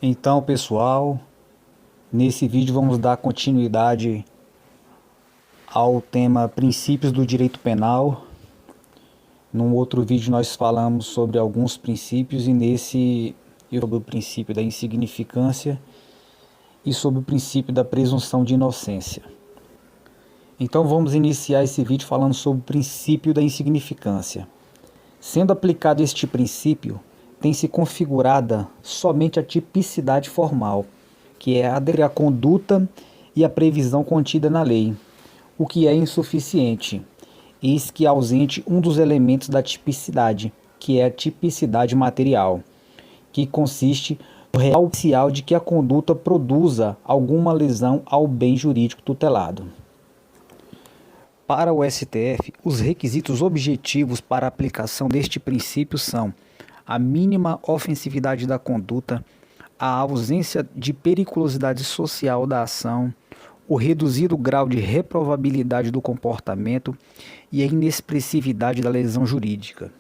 Então, pessoal, nesse vídeo vamos dar continuidade ao tema Princípios do Direito Penal. Num outro vídeo nós falamos sobre alguns princípios e nesse sobre o princípio da insignificância e sobre o princípio da presunção de inocência. Então vamos iniciar esse vídeo falando sobre o princípio da insignificância. Sendo aplicado este princípio, tem-se configurada somente a tipicidade formal, que é a conduta e a previsão contida na lei, o que é insuficiente, eis que é ausente um dos elementos da tipicidade, que é a tipicidade material, que consiste no real oficial de que a conduta produza alguma lesão ao bem jurídico tutelado. Para o STF, os requisitos objetivos para a aplicação deste princípio são a mínima ofensividade da conduta, a ausência de periculosidade social da ação, o reduzido grau de reprovabilidade do comportamento e a inexpressividade da lesão jurídica.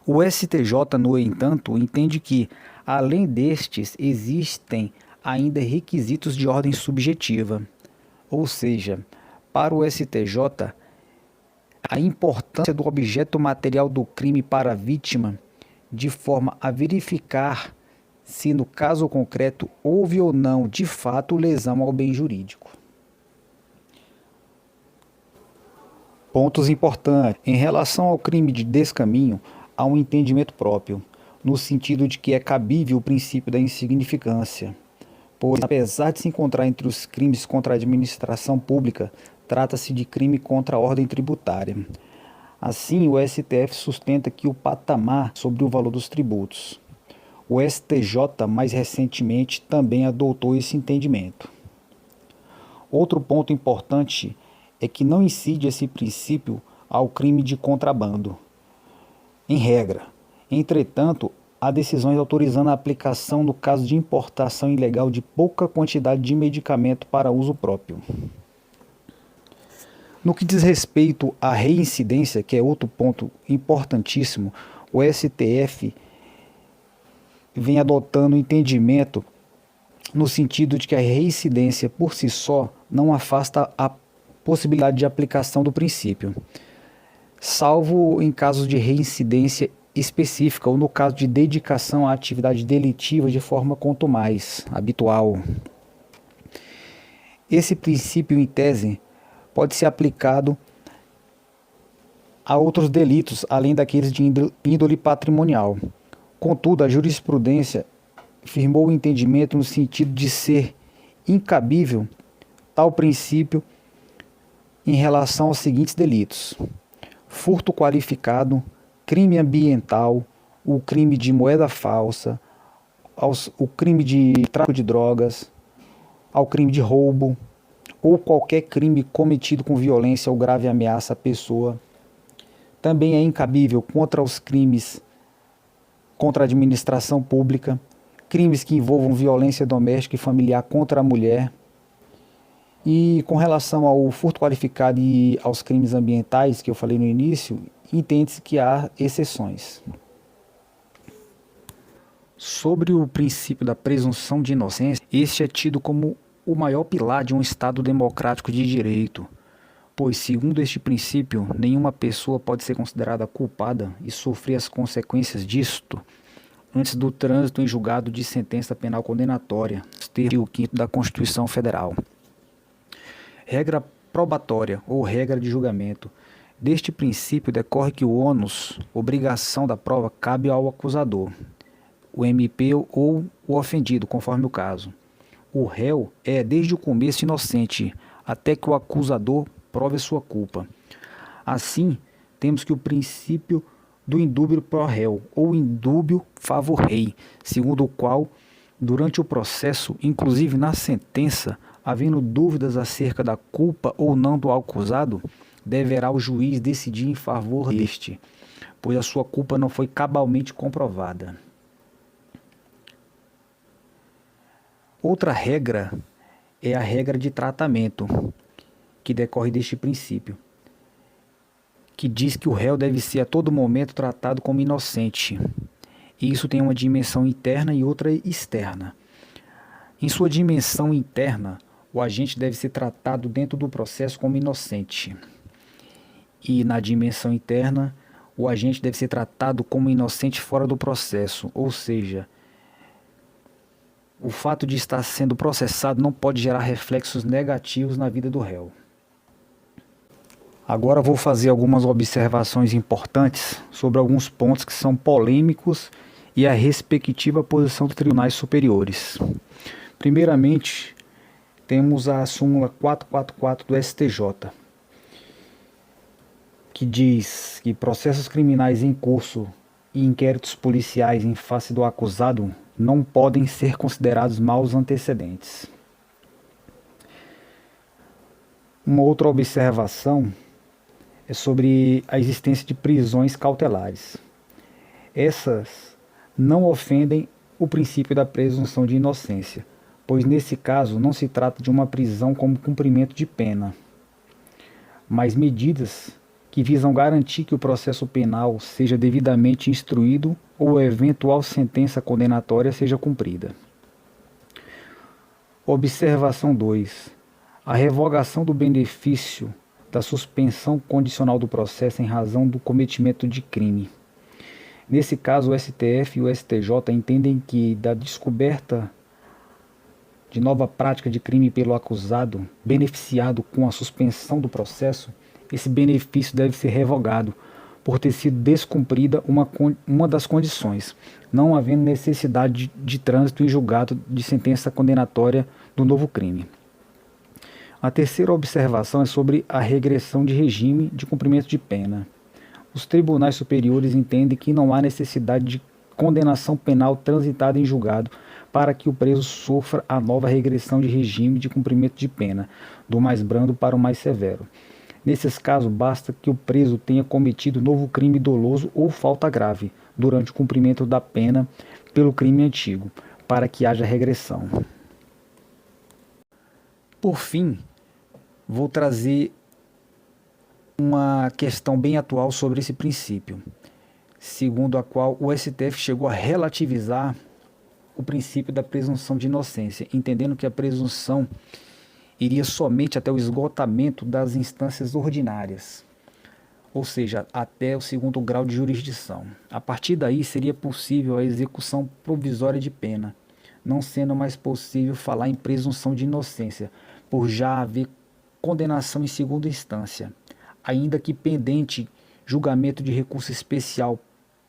O STJ, no entanto, entende que, além destes, existem ainda requisitos de ordem subjetiva, ou seja, para o STJ, a importância do objeto material do crime para a vítima, de forma a verificar se no caso concreto houve ou não de fato lesão ao bem jurídico. Pontos importantes. Em relação ao crime de descaminho, há um entendimento próprio, no sentido de que é cabível o princípio da insignificância, pois, apesar de se encontrar entre os crimes contra a administração pública, trata-se de crime contra a ordem tributária. Assim, o STF sustenta que o patamar sobre o valor dos tributos. O STJ, mais recentemente, também adotou esse entendimento. Outro ponto importante é que não incide esse princípio ao crime de contrabando, em regra. Entretanto, há decisões autorizando a aplicação no caso de importação ilegal de pouca quantidade de medicamento para uso próprio. No que diz respeito à reincidência, que é outro ponto importantíssimo, o STF vem adotando o entendimento no sentido de que a reincidência por si só não afasta a possibilidade de aplicação do princípio, salvo em casos de reincidência específica ou no caso de dedicação à atividade delitiva de forma contumaz, habitual. Esse princípio, em tese, pode ser aplicado a outros delitos, além daqueles de índole patrimonial. Contudo, a jurisprudência firmou o entendimento no sentido de ser incabível tal princípio em relação aos seguintes delitos: furto qualificado, crime ambiental, o crime de moeda falsa, o crime de tráfico de drogas, ao crime de roubo, ou qualquer crime cometido com violência ou grave ameaça à pessoa. Também é incabível contra os crimes contra a administração pública, crimes que envolvam violência doméstica e familiar contra a mulher. E com relação ao furto qualificado e aos crimes ambientais, que eu falei no início, entende-se que há exceções. Sobre o princípio da presunção de inocência, este é tido como o maior pilar de um Estado democrático de direito, pois, segundo este princípio, nenhuma pessoa pode ser considerada culpada e sofrer as consequências disto antes do trânsito em julgado de sentença penal condenatória, artigo 5º da Constituição Federal. Regra probatória ou regra de julgamento. Deste princípio decorre que o ônus, obrigação da prova, cabe ao acusador, o MP ou o ofendido, conforme o caso. O réu é, desde o começo, inocente, até que o acusador prove sua culpa. Assim, temos que o princípio do indúbio pro réu, ou indúbio favor rei, segundo o qual, durante o processo, inclusive na sentença, havendo dúvidas acerca da culpa ou não do acusado, deverá o juiz decidir em favor deste, pois a sua culpa não foi cabalmente comprovada. Outra regra é a regra de tratamento, que decorre deste princípio, que diz que o réu deve ser a todo momento tratado como inocente. E isso tem uma dimensão interna e outra externa. Em sua dimensão interna, o agente deve ser tratado dentro do processo como inocente. E na dimensão interna, o agente deve ser tratado como inocente fora do processo, ou seja, o fato de estar sendo processado não pode gerar reflexos negativos na vida do réu. Agora vou fazer algumas observações importantes sobre alguns pontos que são polêmicos e a respectiva posição dos tribunais superiores. Primeiramente, temos a súmula 444 do STJ, que diz que processos criminais em curso e inquéritos policiais em face do acusado não podem ser considerados maus antecedentes. Uma outra observação é sobre a existência de prisões cautelares. Essas não ofendem o princípio da presunção de inocência, pois nesse caso não se trata de uma prisão como cumprimento de pena, mas medidas que visam garantir que o processo penal seja devidamente instruído ou a eventual sentença condenatória seja cumprida. Observação 2. A revogação do benefício da suspensão condicional do processo em razão do cometimento de crime. Nesse caso, o STF e o STJ entendem que, da descoberta de nova prática de crime pelo acusado, beneficiado com a suspensão do processo, esse benefício deve ser revogado, por ter sido descumprida uma das condições, não havendo necessidade de trânsito em julgado de sentença condenatória do novo crime. A terceira observação é sobre a regressão de regime de cumprimento de pena. Os tribunais superiores entendem que não há necessidade de condenação penal transitada em julgado para que o preso sofra a nova regressão de regime de cumprimento de pena, do mais brando para o mais severo. Nesses casos, basta que o preso tenha cometido novo crime doloso ou falta grave durante o cumprimento da pena pelo crime antigo, para que haja regressão. Por fim, vou trazer uma questão bem atual sobre esse princípio, segundo a qual o STF chegou a relativizar o princípio da presunção de inocência, entendendo que a presunção iria somente até o esgotamento das instâncias ordinárias, ou seja, até o segundo grau de jurisdição. A partir daí seria possível a execução provisória de pena, não sendo mais possível falar em presunção de inocência, por já haver condenação em segunda instância, ainda que pendente julgamento de recurso especial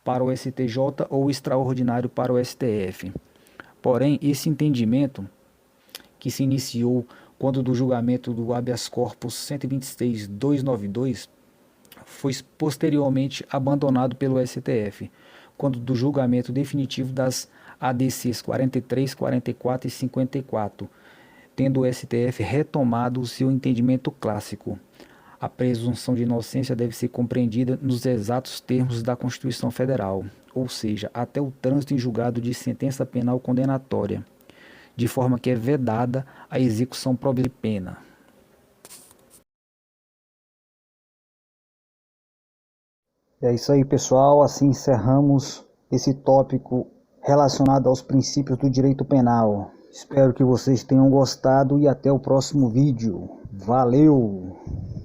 para o STJ ou extraordinário para o STF. Porém, esse entendimento, que se iniciou quando do julgamento do habeas corpus 126.292, foi posteriormente abandonado pelo STF, quando do julgamento definitivo das ADCs 43, 44 e 54, tendo o STF retomado o seu entendimento clássico. A presunção de inocência deve ser compreendida nos exatos termos da Constituição Federal, ou seja, até o trânsito em julgado de sentença penal condenatória, de forma que é vedada a execução própria de pena. É isso aí, pessoal. Assim encerramos esse tópico relacionado aos princípios do direito penal. Espero que vocês tenham gostado e até o próximo vídeo. Valeu!